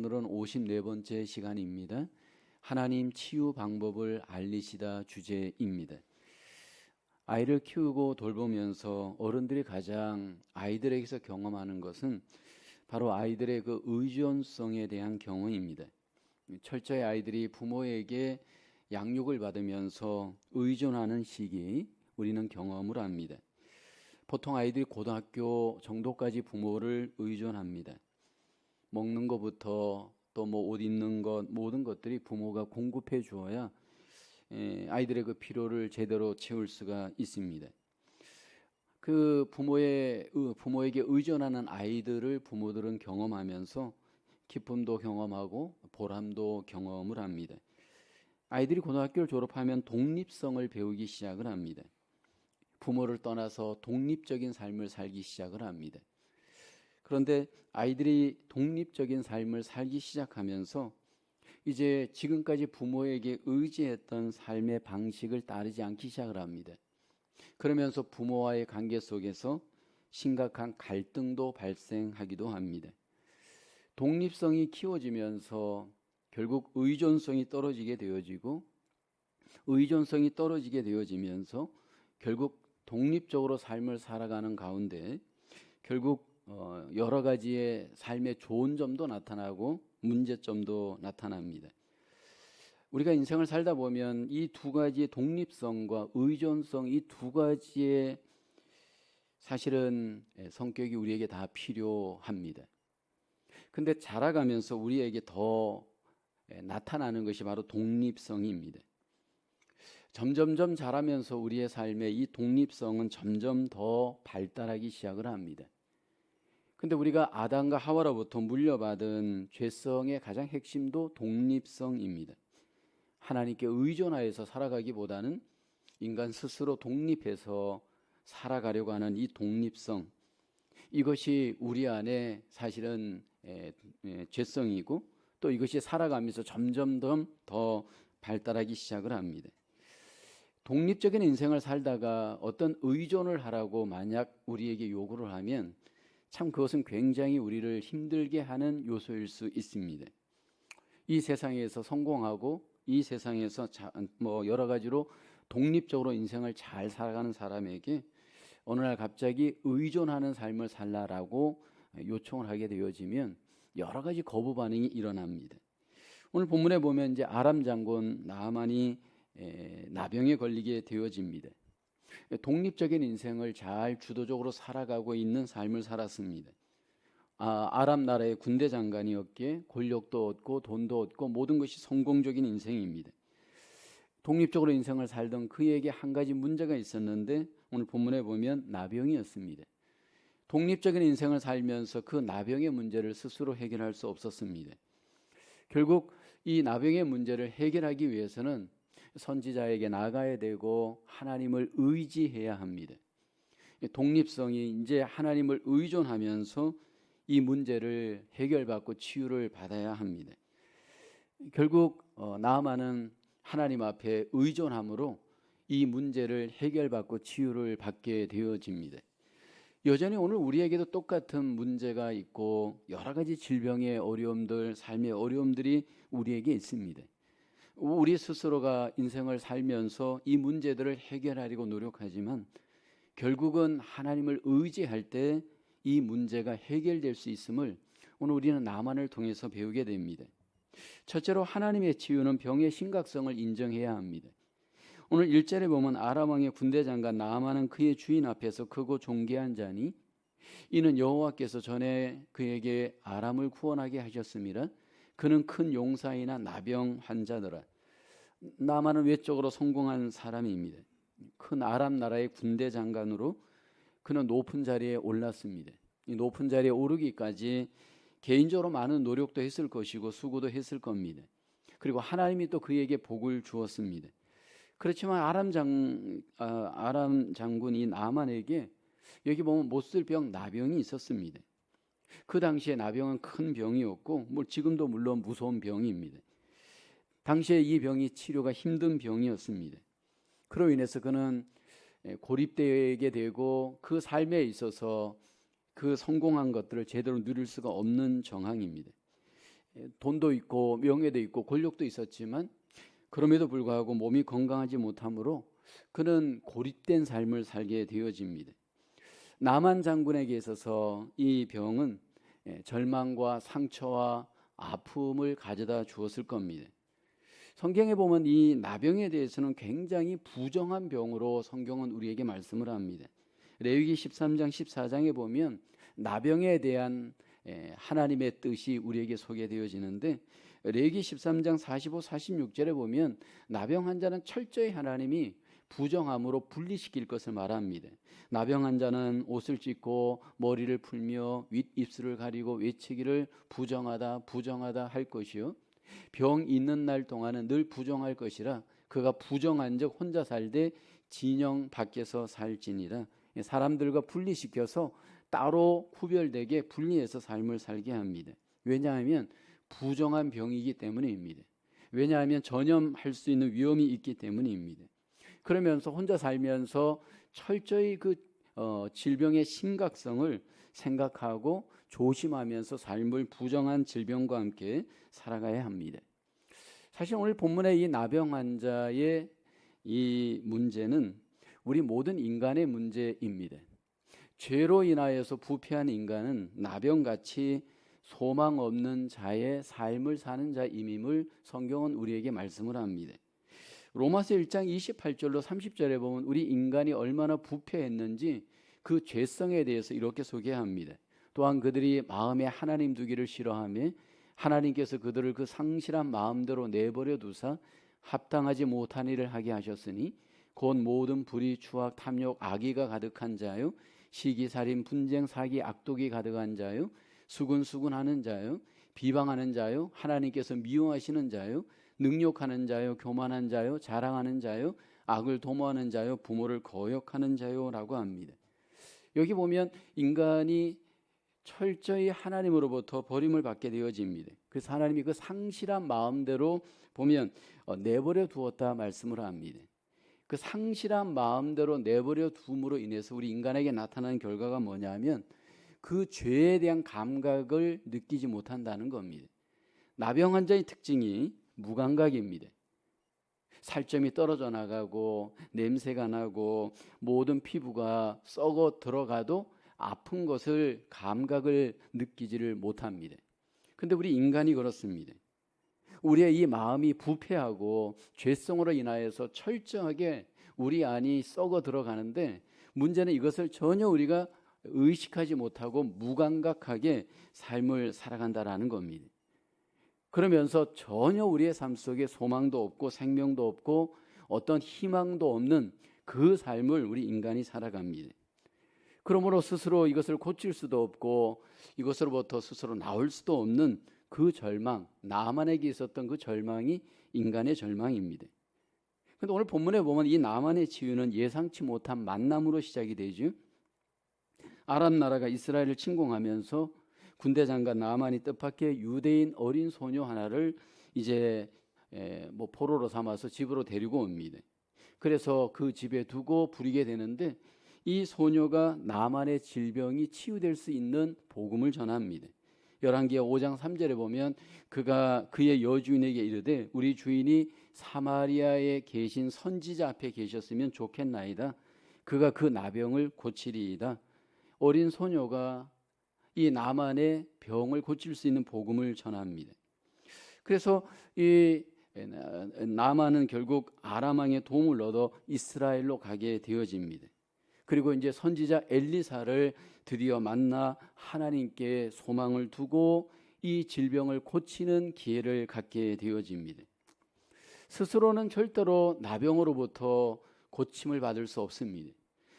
오늘은 54번째 시간입니다. 하나님 치유 방법을 알리시다 주제입니다. 아이를 키우고 돌보면서 어른들이 가장 아이들에게서 경험하는 것은 바로 아이들의 그 의존성에 대한 경험입니다. 철저히 아이들이 부모에게 양육을 받으면서 의존하는 시기 우리는 경험을 합니다. 보통 아이들이 고등학교 정도까지 부모를 의존합니다. 먹는 것부터 또 옷 입는 것 모든 것들이 부모가 공급해 주어야 아이들의 그 필요를 제대로 채울 수가 있습니다. 그 부모에게 의존하는 아이들을 부모들은 경험하면서 기쁨도 경험하고 보람도 경험을 합니다. 아이들이 고등학교를 졸업하면 독립성을 배우기 시작을 합니다. 부모를 떠나서 독립적인 삶을 살기 시작을 합니다. 그런데 아이들이 독립적인 삶을 살기 시작하면서 이제 지금까지 부모에게 의지했던 삶의 방식을 따르지 않기 시작을 합니다. 그러면서 부모와의 관계 속에서 심각한 갈등도 발생하기도 합니다. 독립성이 키워지면서 결국 의존성이 떨어지게 되어지고 의존성이 떨어지게 되어지면서 결국 독립적으로 삶을 살아가는 가운데 결국 여러 가지의 삶의 좋은 점도 나타나고 문제점도 나타납니다. 우리가 인생을 살다 보면 이 두 가지의 독립성과 의존성 이 두 가지의 사실은 성격이 우리에게 다 필요합니다. 근데 자라가면서 우리에게 더 나타나는 것이 바로 독립성입니다. 점점점 자라면서 우리의 삶에 이 독립성은 점점 더 발달하기 시작을 합니다. 근데 우리가 아담과 하와로부터 물려받은 죄성의 가장 핵심도 독립성입니다. 하나님께 의존하여서 살아가기보다는 인간 스스로 독립해서 살아가려고 하는 이 독립성, 이것이 우리 안에 사실은 죄성이고 또 이것이 살아가면서 점점 더 발달하기 시작을 합니다. 독립적인 인생을 살다가 어떤 의존을 하라고 만약 우리에게 요구를 하면 참 그것은 굉장히 우리를 힘들게 하는 요소일 수 있습니다. 이 세상에서 성공하고 이 세상에서 여러 가지로 독립적으로 인생을 잘 살아가는 사람에게 어느 날 갑자기 의존하는 삶을 살라라고 요청을 하게 되어지면 여러 가지 거부 반응이 일어납니다. 오늘 본문에 보면 이제 아람 장군 나아만이 나병에 걸리게 되어집니다. 독립적인 인생을 잘 주도적으로 살아가고 있는 삶을 살았습니다. 아람 나라의 군대 장관이었기에 권력도 얻고 돈도 얻고 모든 것이 성공적인 인생입니다. 독립적으로 인생을 살던 그에게 한 가지 문제가 있었는데 오늘 본문에 보면 나병이었습니다. 독립적인 인생을 살면서 그 나병의 문제를 스스로 해결할 수 없었습니다. 결국 이 나병의 문제를 해결하기 위해서는 선지자에게 나가야 되고 하나님을 의지해야 합니다. 독립성이 이제 하나님을 의존하면서 이 문제를 해결받고 치유를 받아야 합니다. 결국 나아만은 하나님 앞에 의존함으로 이 문제를 해결받고 치유를 받게 되어집니다. 여전히 오늘 우리에게도 똑같은 문제가 있고 여러 가지 질병의 어려움들, 삶의 어려움들이 우리에게 있습니다. 우리 스스로가 인생을 살면서 이 문제들을 해결하려고 노력하지만 결국은 하나님을 의지할 때 이 문제가 해결될 수 있음을 오늘 우리는 나만을 통해서 배우게 됩니다. 첫째로 하나님의 치유는 병의 심각성을 인정해야 합니다. 오늘 1절에 보면 아람 왕의 군대 장관 나아만은 그의 주인 앞에서 크고 존귀한 자니 이는 여호와께서 전에 그에게 아람을 구원하게 하셨습니다. 그는 큰 용사이나 나병 환자더라. 나아만은 외적으로 성공한 사람입니다. 큰 아람 나라의 군대 장관으로 그는 높은 자리에 올랐습니다. 이 높은 자리에 오르기까지 개인적으로 많은 노력도 했을 것이고 수고도 했을 겁니다. 그리고 하나님이 또 그에게 복을 주었습니다. 그렇지만 아람 장군이 나아만에게 여기 보면 못 쓸 병 나병이 있었습니다. 그 당시에 나병은 큰 병이었고 지금도 물론 무서운 병입니다. 당시에 이 병이 치료가 힘든 병이었습니다. 그로 인해서 그는 고립되게 되고 그 삶에 있어서 그 성공한 것들을 제대로 누릴 수가 없는 정황입니다. 돈도 있고 명예도 있고 권력도 있었지만 그럼에도 불구하고 몸이 건강하지 못하므로 그는 고립된 삶을 살게 되어집니다. 나만 장군에게 있어서 이 병은 절망과 상처와 아픔을 가져다 주었을 겁니다. 성경에 보면 이 나병에 대해서는 굉장히 부정한 병으로 성경은 우리에게 말씀을 합니다. 레위기 13장 14장에 보면 나병에 대한 하나님의 뜻이 우리에게 소개되어지는데 레위기 13장 45, 46절에 보면 나병 환자는 철저히 하나님이 부정함으로 분리시킬 것을 말합니다. 나병 환자는 옷을 찢고 머리를 풀며 윗입술을 가리고 외치기를 부정하다 부정하다 할 것이요 병 있는 날 동안은 늘 부정할 것이라 그가 부정한즉 혼자 살되 진영 밖에서 살지니라. 사람들과 분리시켜서 따로 구별되게 분리해서 삶을 살게 합니다. 왜냐하면 부정한 병이기 때문입니다. 왜냐하면 전염할 수 있는 위험이 있기 때문입니다. 그러면서 혼자 살면서 철저히 그 질병의 심각성을 생각하고 조심하면서 삶을 부정한 질병과 함께 살아가야 합니다. 사실 오늘 본문의 이 나병 환자의 이 문제는 우리 모든 인간의 문제입니다. 죄로 인하여서 부패한 인간은 나병같이 소망 없는 자의 삶을 사는 자임임을 성경은 우리에게 말씀을 합니다. 로마서 1장 28절로 30절에 보면 우리 인간이 얼마나 부패했는지 그 죄성에 대해서 이렇게 소개합니다. 또한 그들이 마음에 하나님 두기를 싫어하며 하나님께서 그들을 그 상실한 마음대로 내버려 두사 합당하지 못한 일을 하게 하셨으니 곧 모든 불의, 추악, 탐욕, 악의가 가득한 자요 시기살인, 분쟁, 사기, 악독이 가득한 자요 수군수군하는 자요 비방하는 자요 하나님께서 미워하시는 자요 능욕하는 자요 교만한 자요 자랑하는 자요 악을 도모하는 자요 부모를 거역하는 자요라고 합니다. 여기 보면 인간이 철저히 하나님으로부터 버림을 받게 되어집니다. 그래서 하나님이 그 상실한 마음대로 보면 내버려 두었다 말씀을 합니다. 그 상실한 마음대로 내버려 둠으로 인해서 우리 인간에게 나타나는 결과가 뭐냐면 그 죄에 대한 감각을 느끼지 못한다는 겁니다. 나병 환자의 특징이 무감각입니다. 살점이 떨어져 나가고 냄새가 나고 모든 피부가 썩어 들어가도 아픈 것을 감각을 느끼지를 못합니다. 그런데 우리 인간이 그렇습니다. 우리의 이 마음이 부패하고 죄성으로 인하여서 철저하게 우리 안이 썩어 들어가는데 문제는 이것을 전혀 우리가 의식하지 못하고 무감각하게 삶을 살아간다라는 겁니다. 그러면서 전혀 우리의 삶 속에 소망도 없고 생명도 없고 어떤 희망도 없는 그 삶을 우리 인간이 살아갑니다. 그러므로 스스로 이것을 고칠 수도 없고 이것으로부터 스스로 나올 수도 없는 그 절망, 나만에게 있었던 그 절망이 인간의 절망입니다. 그런데 오늘 본문에 보면 이 나만의 치유는 예상치 못한 만남으로 시작이 되죠. 아람 나라가 이스라엘을 침공하면서 군대 장관 나만이 뜻밖의 유대인 어린 소녀 하나를 이제 포로로 삼아서 집으로 데리고 옵니다. 그래서 그 집에 두고 부리게 되는데 이 소녀가 나만의 질병이 치유될 수 있는 복음을 전합니다. 열왕기하 5장 3절에 보면 그가 그의 여주인에게 이르되 우리 주인이 사마리아에 계신 선지자 앞에 계셨으면 좋겠나이다. 그가 그 나병을 고치리이다. 어린 소녀가 이 나만의 병을 고칠 수 있는 복음을 전합니다. 그래서 이 나만은 결국 아람 왕의 도움을 얻어 이스라엘로 가게 되어집니다. 그리고 이제 선지자 엘리사를 드디어 만나 하나님께 소망을 두고 이 질병을 고치는 기회를 갖게 되어집니다. 스스로는 절대로 나병으로부터 고침을 받을 수 없습니다.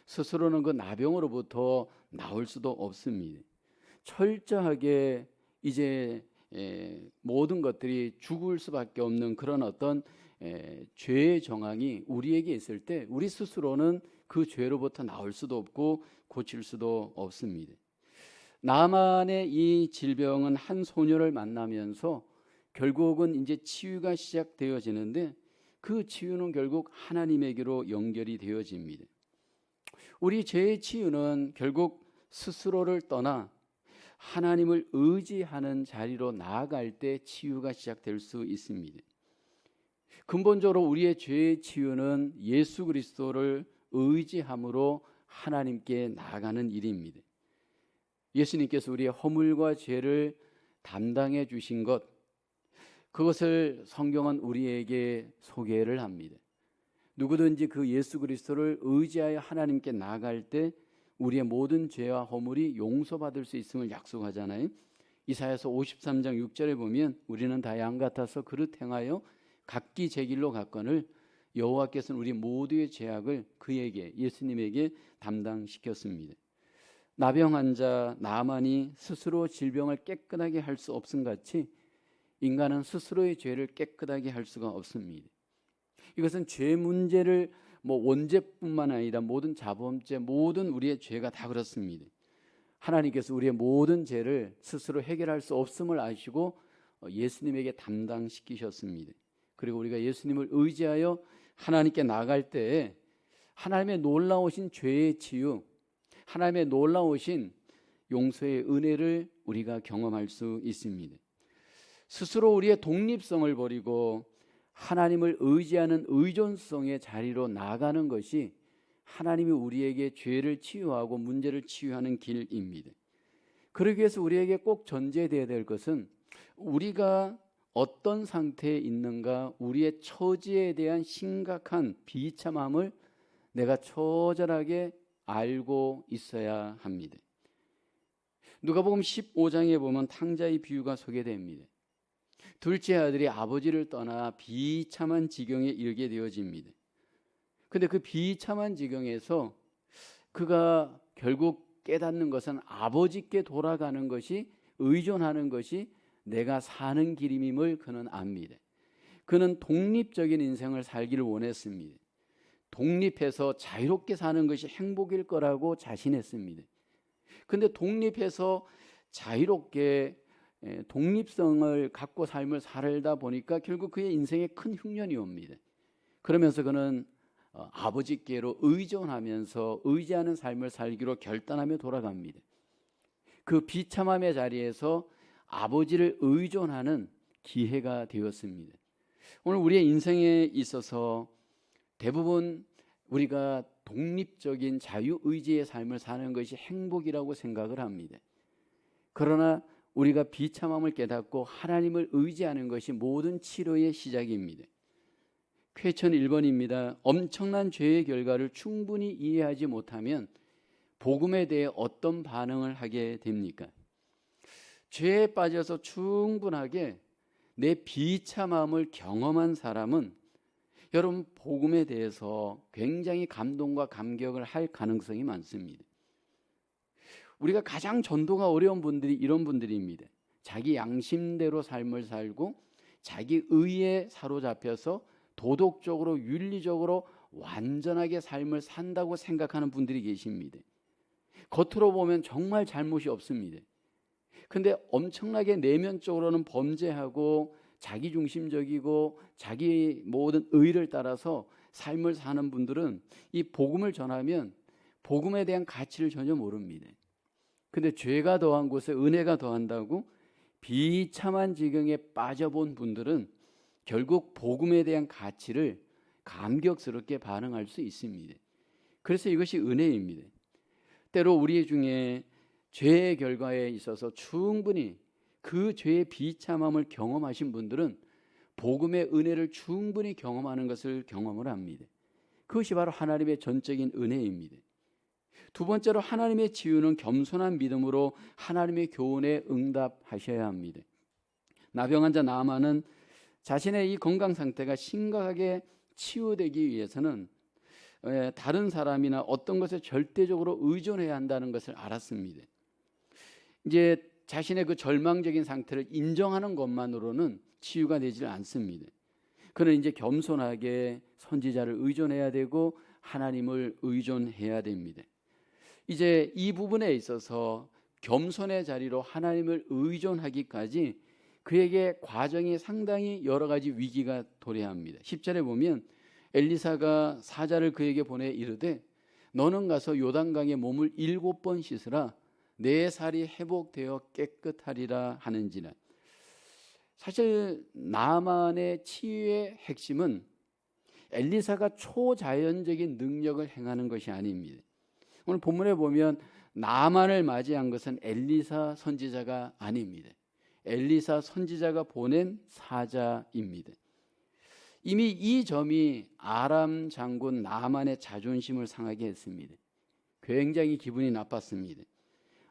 스스로는 그 나병으로부터 나올 수도 없습니다. 철저하게 이제 모든 것들이 죽을 수밖에 없는 그런 어떤 죄의 정황이 우리에게 있을 때 우리 스스로는 그 죄로부터 나올 수도 없고 고칠 수도 없습니다. 나만의 이 질병은 한 소녀를 만나면서 결국은 이제 치유가 시작되어지는데 그 치유는 결국 하나님에게로 연결이 되어집니다. 우리 죄의 치유는 결국 스스로를 떠나 하나님을 의지하는 자리로 나아갈 때 치유가 시작될 수 있습니다. 근본적으로 우리의 죄의 치유는 예수 그리스도를 의지함으로 하나님께 나아가는 일입니다. 예수님께서 우리의 허물과 죄를 담당해 주신 것, 그것을 성경은 우리에게 소개를 합니다. 누구든지 그 예수 그리스도를 의지하여 하나님께 나아갈 때 우리의 모든 죄와 허물이 용서받을 수 있음을 약속하잖아요. 이사야서 53장 6절에 보면 우리는 다 양 같아서 그릇 행하여 각기 제 길로 갔거늘 여호와께서는 우리 모두의 죄악을 그에게, 예수님에게 담당시켰습니다. 나병 환자 나만이 스스로 질병을 깨끗하게 할 수 없음 같이 인간은 스스로의 죄를 깨끗하게 할 수가 없습니다. 이것은 죄 문제를 원죄뿐만 아니라 모든 자범죄, 모든 우리의 죄가 다 그렇습니다. 하나님께서 우리의 모든 죄를 스스로 해결할 수 없음을 아시고 예수님에게 담당시키셨습니다. 그리고 우리가 예수님을 의지하여 하나님께 나아갈 때 하나님의 놀라우신 죄의 치유, 하나님의 놀라우신 용서의 은혜를 우리가 경험할 수 있습니다. 스스로 우리의 독립성을 버리고 하나님을 의지하는 의존성의 자리로 나아가는 것이 하나님이 우리에게 죄를 치유하고 문제를 치유하는 길입니다. 그러기 위해서 우리에게 꼭 전제되어야 될 것은 우리가 어떤 상태에 있는가, 우리의 처지에 대한 심각한 비참함을 내가 처절하게 알고 있어야 합니다. 누가복음 15장에 보면 탕자의 비유가 소개됩니다. 둘째 아들이 아버지를 떠나 비참한 지경에 이르게 되어집니다. 근데 그 비참한 지경에서 그가 결국 깨닫는 것은 아버지께 돌아가는 것이, 의존하는 것이 내가 사는 길임을 그는 압니다. 그는 독립적인 인생을 살기를 원했습니다. 독립해서 자유롭게 사는 것이 행복일 거라고 자신했습니다. 근데 독립해서 자유롭게 독립성을 갖고 삶을 살다 보니까 결국 그의 인생에 큰 흉년이 옵니다. 그러면서 그는 아버지께로 의존하면서 의지하는 삶을 살기로 결단하며 돌아갑니다. 그 비참함의 자리에서 아버지를 의존하는 기회가 되었습니다. 오늘 우리의 인생에 있어서 대부분 우리가 독립적인 자유의지의 삶을 사는 것이 행복이라고 생각을 합니다. 그러나 우리가 비참함을 깨닫고 하나님을 의지하는 것이 모든 치료의 시작입니다. 퀘천 1번입니다. 엄청난 죄의 결과를 충분히 이해하지 못하면 복음에 대해 어떤 반응을 하게 됩니까? 죄에 빠져서 충분하게 내 비참함을 경험한 사람은 여러분 복음에 대해서 굉장히 감동과 감격을 할 가능성이 많습니다. 우리가 가장 전도가 어려운 분들이 이런 분들입니다. 자기 양심대로 삶을 살고 자기 의에 사로잡혀서 도덕적으로 윤리적으로 완전하게 삶을 산다고 생각하는 분들이 계십니다. 겉으로 보면 정말 잘못이 없습니다. 근데 엄청나게 내면적으로는 범죄하고 자기중심적이고 자기 모든 의를 따라서 삶을 사는 분들은 이 복음을 전하면 복음에 대한 가치를 전혀 모릅니다. 근데 죄가 더한 곳에 은혜가 더한다고 비참한 지경에 빠져본 분들은 결국 복음에 대한 가치를 감격스럽게 반응할 수 있습니다. 그래서 이것이 은혜입니다. 때로 우리 중에 죄의 결과에 있어서 충분히 그 죄의 비참함을 경험하신 분들은 복음의 은혜를 충분히 경험하는 것을 경험을 합니다. 그것이 바로 하나님의 전적인 은혜입니다. 두 번째로 하나님의 치유는 겸손한 믿음으로 하나님의 교훈에 응답하셔야 합니다. 나병 환자 나아만은 자신의 이 건강 상태가 심각하게 치유되기 위해서는 다른 사람이나 어떤 것에 절대적으로 의존해야 한다는 것을 알았습니다. 이제 자신의 그 절망적인 상태를 인정하는 것만으로는 치유가 되질 않습니다. 그는 이제 겸손하게 선지자를 의존해야 되고 하나님을 의존해야 됩니다. 이제 이 부분에 있어서 겸손의 자리로 하나님을 의존하기까지 그에게 과정이 상당히 여러 가지 위기가 도래합니다. 10절에 보면 엘리사가 사자를 그에게 보내 이르되 너는 가서 요단강에 몸을 7번 씻으라 내 살이 회복되어 깨끗하리라 하는지는, 사실 나만의 치유의 핵심은 엘리사가 초자연적인 능력을 행하는 것이 아닙니다. 오늘 본문에 보면 나만을 맞이한 것은 엘리사 선지자가 아닙니다. 엘리사 선지자가 보낸 사자입니다. 이미 이 점이 아람 장군 나만의 자존심을 상하게 했습니다. 굉장히 기분이 나빴습니다.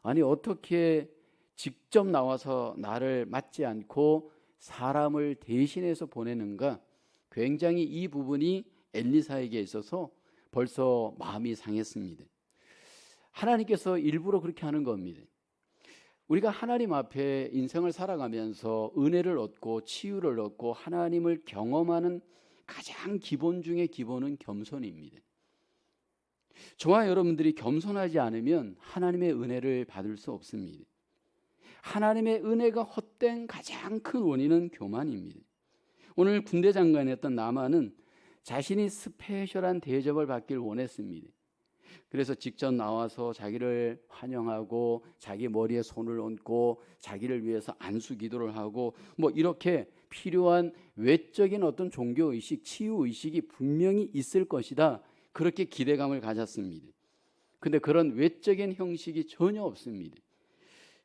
아니, 어떻게 직접 나와서 나를 맞지 않고 사람을 대신해서 보내는가? 굉장히 이 부분이 엘리사에게 있어서 벌써 마음이 상했습니다. 하나님께서 일부러 그렇게 하는 겁니다. 우리가 하나님 앞에 인생을 살아가면서 은혜를 얻고 치유를 얻고 하나님을 경험하는 가장 기본 중의 기본은 겸손입니다. 저와 여러분들이 겸손하지 않으면 하나님의 은혜를 받을 수 없습니다. 하나님의 은혜가 헛된 가장 큰 원인은 교만입니다. 오늘 군대 장관이었던 나만은 자신이 스페셜한 대접을 받길 원했습니다. 그래서 직접 나와서 자기를 환영하고 자기 머리에 손을 얹고 자기를 위해서 안수 기도를 하고 이렇게 필요한 외적인 어떤 종교의식, 치유의식이 분명히 있을 것이다, 그렇게 기대감을 가졌습니다. 그런데 그런 외적인 형식이 전혀 없습니다.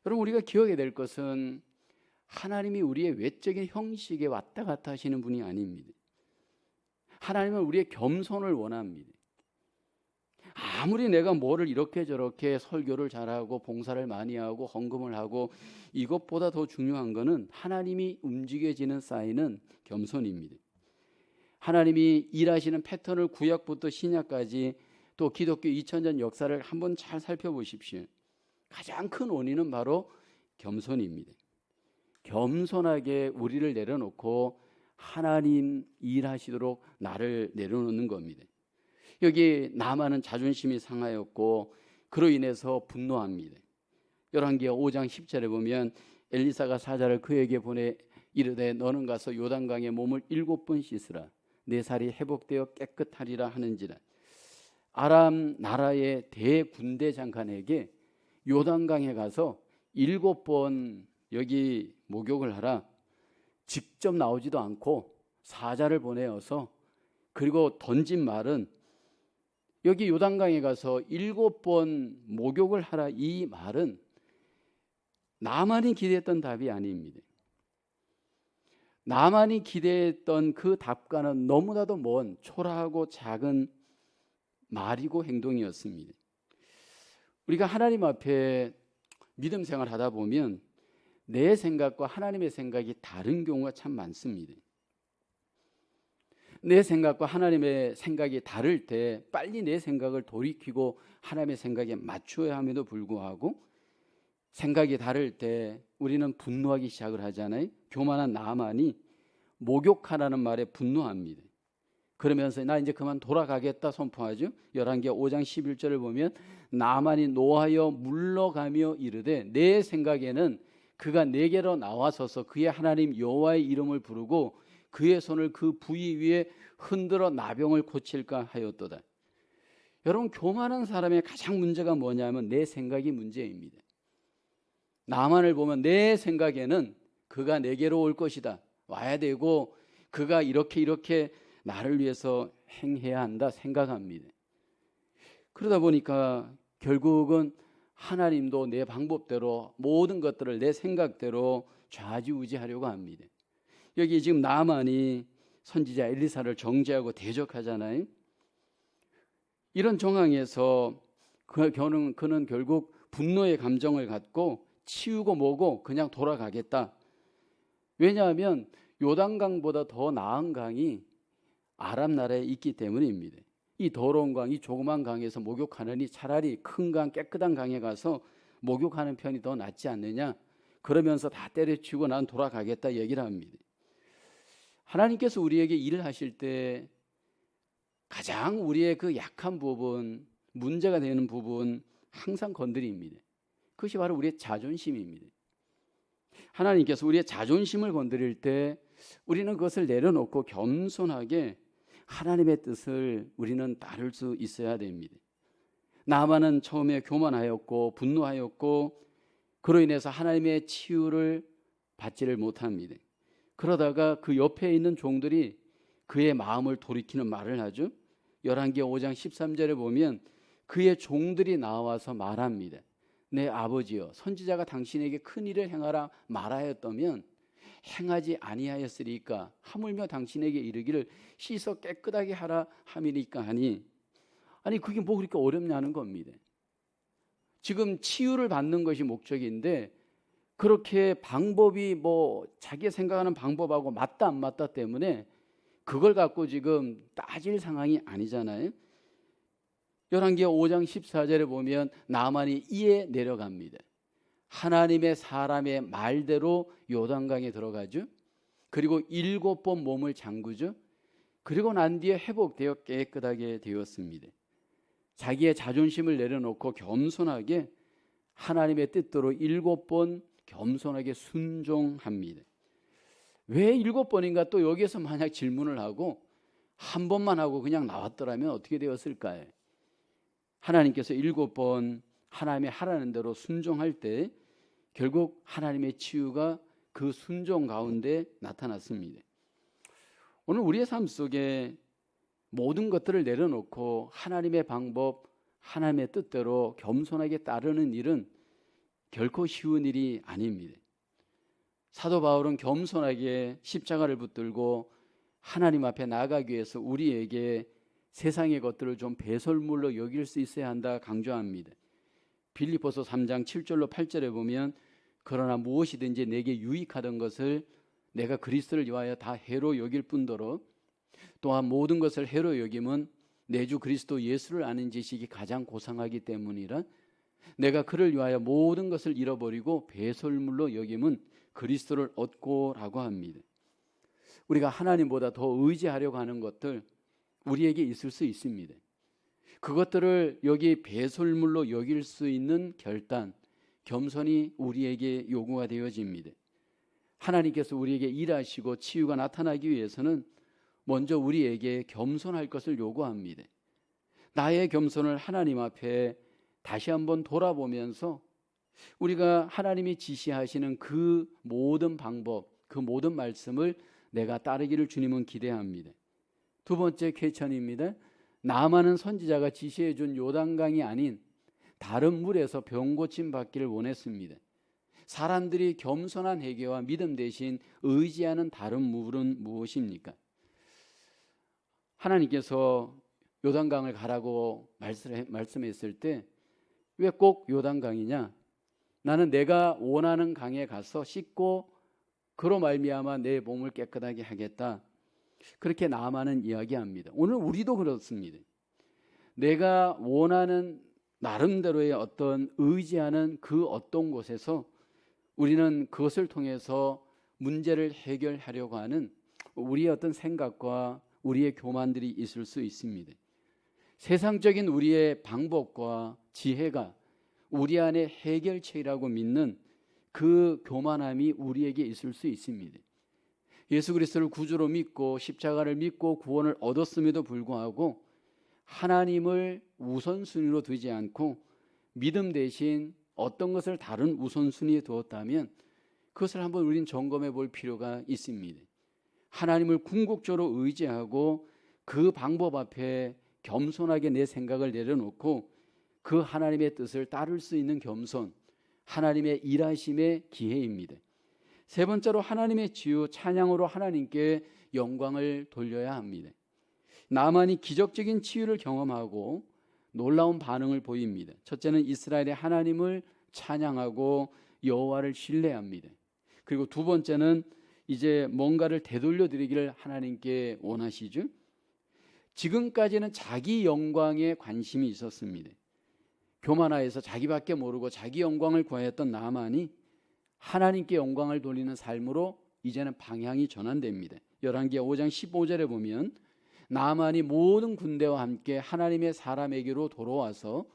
여러분, 우리가 기억해야 될 것은 하나님이 우리의 외적인 형식에 왔다 갔다 하시는 분이 아닙니다. 하나님은 우리의 겸손을 원합니다. 아무리 내가 뭐를 이렇게 저렇게 설교를 잘하고 봉사를 많이 하고 헌금을 하고, 이것보다 더 중요한 것은 하나님이 움직여지는 사인은 겸손입니다. 하나님이 일하시는 패턴을 구약부터 신약까지 또 기독교 2000년 역사를 한번 잘 살펴보십시오. 가장 큰 원인은 바로 겸손입니다. 겸손하게 우리를 내려놓고 하나님 일하시도록 나를 내려놓는 겁니다. 여기 나만은 자존심이 상하였고 그로 인해서 분노합니다. 열왕기하 5장 10절에 보면 엘리사가 사자를 그에게 보내 이르되 너는 가서 요단강에 몸을 7번 씻으라. 내 살이 회복되어 깨끗하리라 하는지라. 아람 나라의 대군대 장관에게 요단강에 가서 7번 여기 목욕을 하라. 직접 나오지도 않고 사자를 보내어서, 그리고 던진 말은 여기 요단강에 가서 7번 목욕을 하라, 이 말은 나만이 기대했던 답이 아닙니다. 나만이 기대했던 그 답과는 너무나도 먼 초라하고 작은 말이고 행동이었습니다. 우리가 하나님 앞에 믿음 생활 하다 보면 내 생각과 하나님의 생각이 다른 경우가 참 많습니다. 내 생각과 하나님의 생각이 다를 때 빨리 내 생각을 돌이키고 하나님의 생각에 맞춰야 함에도 불구하고, 생각이 다를 때 우리는 분노하기 시작을 하잖아요. 교만한 나만이 목욕하라는 말에 분노합니다. 그러면서 나 이제 그만 돌아가겠다 선포하죠. 열왕기하 5장 11절을 보면 나만이 노하여 물러가며 이르되 내 생각에는 그가 내게로 나와서서 그의 하나님 여호와의 이름을 부르고 그의 손을 그 부위 위에 흔들어 나병을 고칠까 하였도다. 여러분, 교만한 사람의 가장 문제가 뭐냐면 내 생각이 문제입니다. 나만을 보면 내 생각에는 그가 내게로 올 것이다, 와야 되고 그가 이렇게 나를 위해서 행해야 한다 생각합니다. 그러다 보니까 결국은 하나님도 내 방법대로 모든 것들을 내 생각대로 좌지우지하려고 합니다. 여기 지금 나만이 선지자 엘리사를 정죄하고 대적하잖아요. 이런 정황에서 그는 결국 분노의 감정을 갖고 치우고 뭐고 그냥 돌아가겠다. 왜냐하면 요단강보다 더 나은 강이 아람 나라에 있기 때문입니다. 이 더러운 강, 이 조그만 강에서 목욕하느니 차라리 큰 강, 깨끗한 강에 가서 목욕하는 편이 더 낫지 않느냐. 그러면서 다 때려치우고 난 돌아가겠다 얘기를 합니다. 하나님께서 우리에게 일을 하실 때 가장 우리의 그 약한 부분, 문제가 되는 부분 항상 건드립니다. 그것이 바로 우리의 자존심입니다. 하나님께서 우리의 자존심을 건드릴 때 우리는 그것을 내려놓고 겸손하게 하나님의 뜻을 우리는 따를 수 있어야 됩니다. 나만은 처음에 교만하였고 분노하였고 그로 인해서 하나님의 치유를 받지를 못합니다. 그러다가 그 옆에 있는 종들이 그의 마음을 돌이키는 말을 하죠. 열왕기하 5장 13절에 보면 그의 종들이 나와서 말합니다. 내 아버지여, 선지자가 당신에게 큰 일을 행하라 말하였다면 행하지 아니하였으리까? 하물며 당신에게 이르기를 씻어 깨끗하게 하라 함이니까 하니. 아니 그게 뭐 그렇게 어렵냐는 겁니다. 지금 치유를 받는 것이 목적인데 그렇게 방법이 뭐 자기가 생각하는 방법하고 맞다 안 맞다 때문에 그걸 갖고 지금 따질 상황이 아니잖아요. 열왕기하 5장 14절에 보면 나만이 이에 내려갑니다. 하나님의 사람의 말대로 요단강에 들어가죠. 그리고 7번 몸을 잠그죠. 그리고 난 뒤에 회복되어 깨끗하게 되었습니다. 자기의 자존심을 내려놓고 겸손하게 하나님의 뜻대로 7번 겸손하게 순종합니다. 왜 7번인가? 또 여기에서 만약 질문을 하고 한 번만 하고 그냥 나왔더라면 어떻게 되었을까요? 하나님께서 7번 하나님의 하라는 대로 순종할 때 결국 하나님의 치유가 그 순종 가운데 나타났습니다. 오늘 우리의 삶 속에 모든 것들을 내려놓고 하나님의 방법, 하나님의 뜻대로 겸손하게 따르는 일은 결코 쉬운 일이 아닙니다. 사도 바울은 겸손하게 십자가를 붙들고 하나님 앞에 나아가기 위해서 우리에게 세상의 것들을 좀 배설물로 여길 수 있어야 한다 강조합니다. 빌립보서 3장 7절로 8절에 보면 그러나 무엇이든지 내게 유익하던 것을 내가 그리스도를 위하여 다 해로 여길 뿐더러 또한 모든 것을 해로 여김은 내 주 그리스도 예수를 아는 지식이 가장 고상하기 때문이라. 내가 그를 위하여 모든 것을 잃어버리고 배설물로 여김은 그리스도를 얻고라고 합니다. 우리가 하나님보다 더 의지하려고 하는 것들 우리에게 있을 수 있습니다. 그것들을 여기 배설물로 여길 수 있는 결단, 겸손이 우리에게 요구가 되어집니다. 하나님께서 우리에게 일하시고 치유가 나타나기 위해서는 먼저 우리에게 겸손할 것을 요구합니다. 나의 겸손을 하나님 앞에 다시 한번 돌아보면서 우리가 하나님이 지시하시는 그 모든 방법, 그 모든 말씀을 내가 따르기를 주님은 기대합니다. 두 번째 퀘스천입니다. 나만은 선지자가 지시해 준 요단강이 아닌 다른 물에서 병 고침 받기를 원했습니다. 사람들이 겸손한 회개와 믿음 대신 의지하는 다른 물은 무엇입니까? 하나님께서 요단강을 가라고 말씀했을 때 왜 꼭 요단강이냐? 나는 내가 원하는 강에 가서 씻고 그로 말미암아 내 몸을 깨끗하게 하겠다. 그렇게 나아만은 이야기합니다. 오늘 우리도 그렇습니다. 내가 원하는 나름대로의 어떤 의지하는 그 어떤 곳에서 우리는 그것을 통해서 문제를 해결하려고 하는 우리의 어떤 생각과 우리의 교만들이 있을 수 있습니다. 세상적인 우리의 방법과 지혜가 우리 안에 해결책이라고 믿는 그 교만함이 우리에게 있을 수 있습니다. 예수 그리스도를 구주로 믿고 십자가를 믿고 구원을 얻었음에도 불구하고 하나님을 우선순위로 두지 않고 믿음 대신 어떤 것을 다른 우선순위에 두었다면 그것을 한번 우리는 점검해 볼 필요가 있습니다. 하나님을 궁극적으로 의지하고 그 방법 앞에 겸손하게 내 생각을 내려놓고 그 하나님의 뜻을 따를 수 있는 겸손, 하나님의 일하심의 기회입니다. 세 번째로 하나님의 치유, 찬양으로 하나님께 영광을 돌려야 합니다. 나만이 기적적인 치유를 경험하고 놀라운 반응을 보입니다. 첫째는 이스라엘의 하나님을 찬양하고 여호와를 신뢰합니다. 그리고 두 번째는 이제 뭔가를 되돌려 드리기를 하나님께 원하시죠. 지금까지는 자기 영광에 관심이 있었습니다. 교만하여서 자기밖에 모르고 자기 영광을 구하였던 나만이 하나님께 영광을 돌리는 삶으로 이제는 방향이 전환됩니다. 열왕기하 5장 15절에 보면 나만이 모든 군대와 함께 하나님의 사람에게로 돌아와서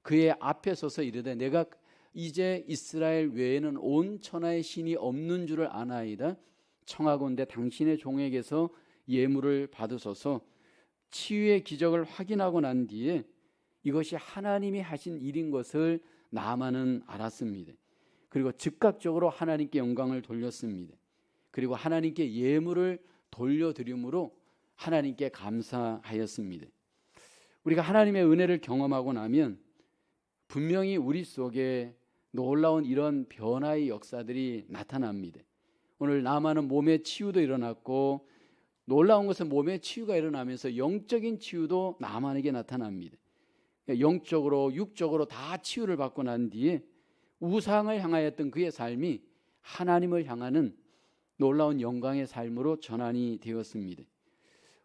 그의 앞에 서서 이르되 내가 이제 이스라엘 외에는 온 천하의 신이 없는 줄을 아나이다. 청하건대 당신의 종에게서 예물을 받으소서. 치유의 기적을 확인하고 난 뒤에 이것이 하나님이 하신 일인 것을 나만은 알았습니다. 그리고 즉각적으로 하나님께 영광을 돌렸습니다. 그리고 하나님께 예물을 돌려드림으로 하나님께 감사하였습니다. 우리가 하나님의 은혜를 경험하고 나면 분명히 우리 속에 놀라운 이런 변화의 역사들이 나타납니다. 오늘 나만은 몸의 치유도 일어났고, 놀라운 것은 몸의 치유가 일어나면서 영적인 치유도 나만에게 나타납니다. 영적으로 육적으로 다 치유를 받고 난 뒤에 우상을 향하였던 그의 삶이 하나님을 향하는 놀라운 영광의 삶으로 전환이 되었습니다.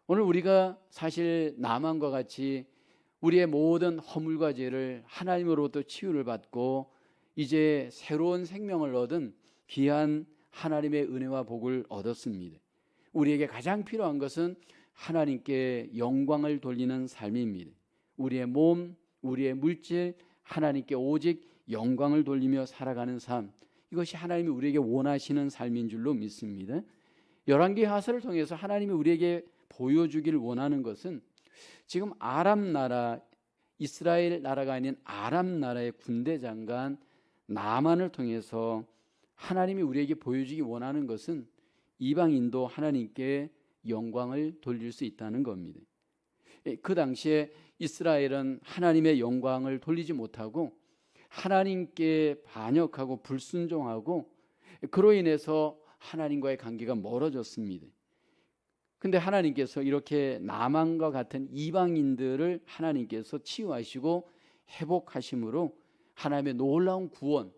오늘 우리가 사실 나만과 같이 우리의 모든 허물과 죄를 하나님으로부터 치유를 받고 이제 새로운 생명을 얻은 귀한 하나님의 은혜와 복을 얻었습니다. 우리에게 가장 필요한 것은 하나님께 영광을 돌리는 삶입니다. 우리의 몸, 우리의 물질, 하나님께 오직 영광을 돌리며 살아가는 삶, 이것이 하나님이 우리에게 원하시는 삶인 줄로 믿습니다. 열왕기하서를 통해서 하나님이 우리에게 보여주기를 원하는 것은 지금 아람 나라, 이스라엘 나라가 아닌 아람 나라의 군대 장관 나만을 통해서 하나님이 우리에게 보여주기 원하는 것은 이방인도 하나님께 영광을 돌릴 수 있다는 겁니다. 그 당시에 이스라엘은 하나님의 영광을 돌리지 못하고 하나님께 반역하고 불순종하고 그로 인해서 하나님과의 관계가 멀어졌습니다. 근데 하나님께서 이렇게 나만과 같은 이방인들을 하나님께서 치유하시고 회복하심으로 하나님의 놀라운 구원,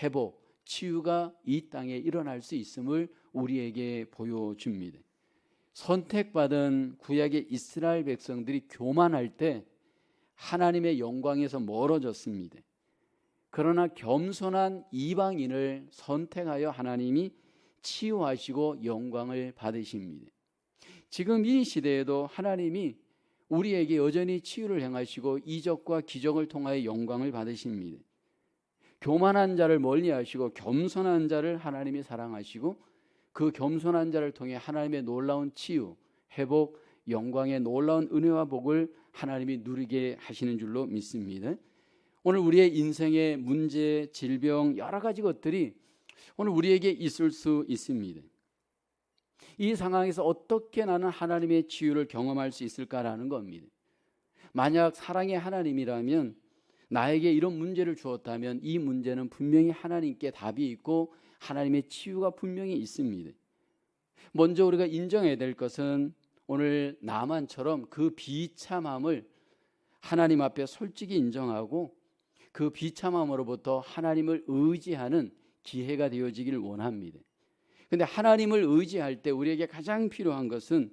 회복, 치유가 이 땅에 일어날 수 있음을 우리에게 보여줍니다. 선택받은 구약의 이스라엘 백성들이 교만할 때 하나님의 영광에서 멀어졌습니다. 그러나 겸손한 이방인을 선택하여 하나님이 치유하시고 영광을 받으십니다. 지금 이 시대에도 하나님이 우리에게 여전히 치유를 행하시고 이적과 기적을 통하여 영광을 받으십니다. 교만한 자를 멀리하시고 겸손한 자를 하나님이 사랑하시고 그 겸손한 자를 통해 하나님의 놀라운 치유, 회복, 영광의 놀라운 은혜와 복을 하나님이 누리게 하시는 줄로 믿습니다. 오늘 우리의 인생의 문제, 질병, 여러 가지 것들이 오늘 우리에게 있을 수 있습니다. 이 상황에서 어떻게 나는 하나님의 치유를 경험할 수 있을까라는 겁니다. 만약 사랑의 하나님이라면 나에게 이런 문제를 주었다면 이 문제는 분명히 하나님께 답이 있고 하나님의 치유가 분명히 있습니다. 먼저 우리가 인정해야 될 것은 오늘 나만처럼 그 비참함을 하나님 앞에 솔직히 인정하고 그 비참함으로부터 하나님을 의지하는 기회가 되어지기를 원합니다. 그런데 하나님을 의지할 때 우리에게 가장 필요한 것은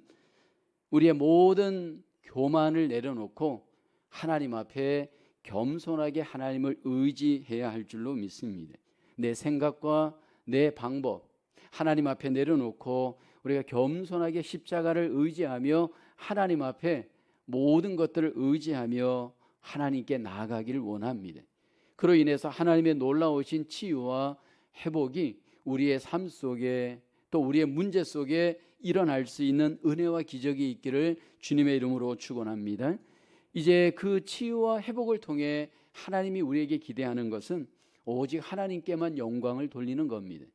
우리의 모든 교만을 내려놓고 하나님 앞에 겸손하게 하나님을 의지해야 할 줄로 믿습니다. 내 생각과 내 방법 하나님 앞에 내려놓고 우리가 겸손하게 십자가를 의지하며 하나님 앞에 모든 것들을 의지하며 하나님께 나아가기를 원합니다. 그로 인해서 하나님의 놀라우신 치유와 회복이 우리의 삶 속에 또 우리의 문제 속에 일어날 수 있는 은혜와 기적이 있기를 주님의 이름으로 축원합니다. 이제 그 치유와 회복을 통해 하나님이 우리에게 기대하는 것은 오직 하나님께만 영광을 돌리는 겁니다.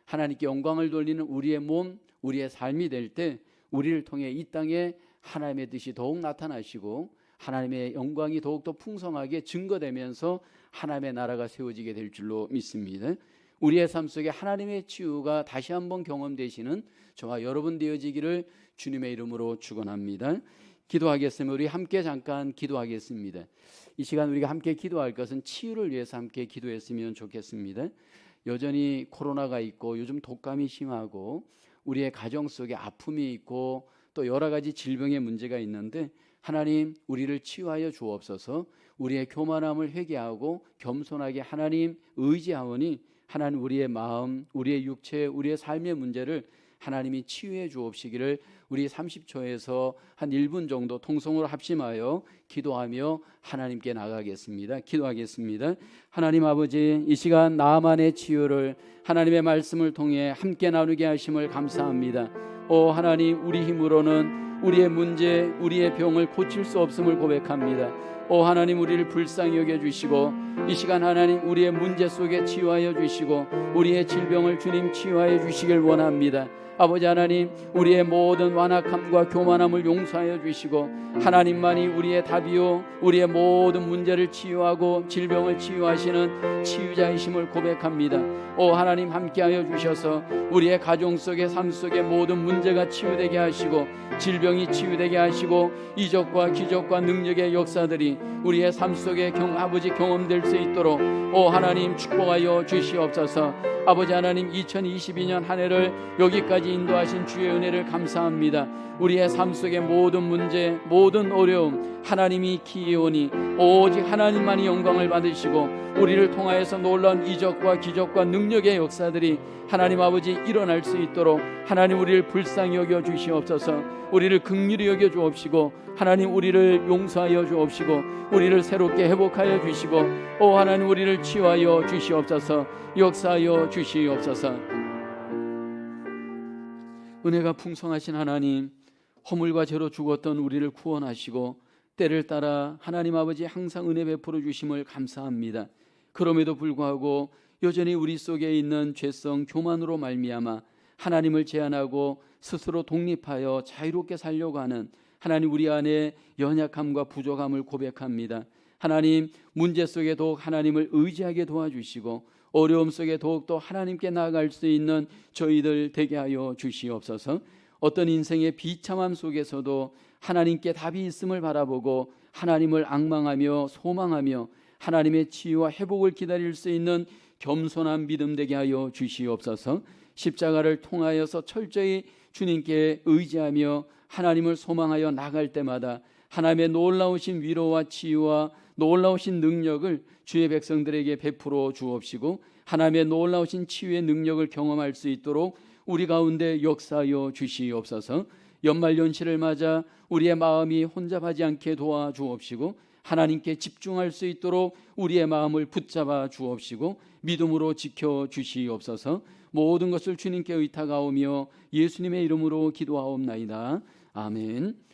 하나님께 영광을 돌리는 우리의 몸, 우리의 삶이 될 때 우리를 통해 이 땅에 하나님의 뜻이 더욱 나타나시고 하나님의 영광이 더욱더 풍성하게 증거되면서 하나님의 나라가 세워지게 될 줄로 믿습니다. 우리의 삶 속에 하나님의 치유가 다시 한번 경험되시는 저와 여러분 되어지기를 주님의 이름으로 축원합니다. 기도하겠습니다. 우리 함께 잠깐 기도하겠습니다. 이 시간 우리가 함께 기도할 것은 치유를 위해서 함께 기도했으면 좋겠습니다. 여전히 코로나가 있고 요즘 독감이 심하고 우리의 가정 속에 아픔이 있고 또 여러 가지 질병의 문제가 있는데 하나님 우리를 치유하여 주옵소서. 우리의 교만함을 회개하고 겸손하게 하나님 의지하오니 하나님 우리의 마음, 우리의 육체, 우리의 삶의 문제를 하나님이 치유해 주옵시기를 우리 30초에서 한 1분 정도 통성으로 합심하여 기도하며 하나님께 나가겠습니다. 기도하겠습니다. 하나님 아버지, 이 시간 나만의 치유를 하나님의 말씀을 통해 함께 나누게 하심을 감사합니다. 오 하나님, 우리 힘으로는 우리의 문제, 우리의 병을 고칠 수 없음을 고백합니다. 오 하나님, 우리를 불쌍히 여겨주시고 이 시간 하나님, 우리의 문제 속에 치유하여 주시고 우리의 질병을 주님 치유하여 주시길 원합니다. 아버지 하나님, 우리의 모든 완악함과 교만함을 용서하여 주시고 하나님만이 우리의 답이요 우리의 모든 문제를 치유하고 질병을 치유하시는 치유자이심을 고백합니다. 오 하나님, 함께하여 주셔서 우리의 가정 속에 삶 속에 모든 문제가 치유되게 하시고 질병이 치유되게 하시고 이적과 기적과 능력의 역사들이 우리의 삶 속에 아버지 경험될 수 있도록 오 하나님 축복하여 주시옵소서. 아버지 하나님, 2022년 한 해를 여기까지 인도하신 주의 은혜를 감사합니다. 우리의 삶 속의 모든 문제, 모든 어려움 하나님이 기이오니 오직 하나님만이 영광을 받으시고 우리를 통하여서 놀라운 이적과 기적과 능력의 역사들이 하나님 아버지 일어날 수 있도록 하나님, 우리를 불쌍히 여겨 주시옵소서. 우리를 긍휼히 여겨 주옵시고 하나님, 우리를 용서하여 주옵시고 우리를 새롭게 회복하여 주시고 오 하나님, 우리를 치유하여 주시옵소서. 역사하여 주시옵소서. 은혜가 풍성하신 하나님, 허물과 죄로 죽었던 우리를 구원하시고 때를 따라 하나님 아버지 항상 은혜 베풀어 주심을 감사합니다. 그럼에도 불구하고 여전히 우리 속에 있는 죄성 교만으로 말미암아 하나님을 제한하고 스스로 독립하여 자유롭게 살려고 하는 하나님, 우리 안에 연약함과 부족함을 고백합니다. 하나님, 문제 속에 더욱 하나님을 의지하게 도와주시고 어려움 속에 더욱더 하나님께 나아갈 수 있는 저희들 되게 하여 주시옵소서. 어떤 인생의 비참함 속에서도 하나님께 답이 있음을 바라보고 하나님을 앙망하며 소망하며 하나님의 치유와 회복을 기다릴 수 있는 겸손한 믿음 되게 하여 주시옵소서. 십자가를 통하여서 철저히 주님께 의지하며 하나님을 소망하여 나갈 때마다 하나님의 놀라우신 위로와 치유와 놀라우신 능력을 주의 백성들에게 베풀어 주옵시고 하나님의 놀라우신 치유의 능력을 경험할 수 있도록 우리 가운데 역사하여 주시옵소서. 연말연시를 맞아 우리의 마음이 혼잡하지 않게 도와주옵시고 하나님께 집중할 수 있도록 우리의 마음을 붙잡아 주옵시고 믿음으로 지켜 주시옵소서. 모든 것을 주님께 의탁하오며 예수님의 이름으로 기도하옵나이다. 아멘.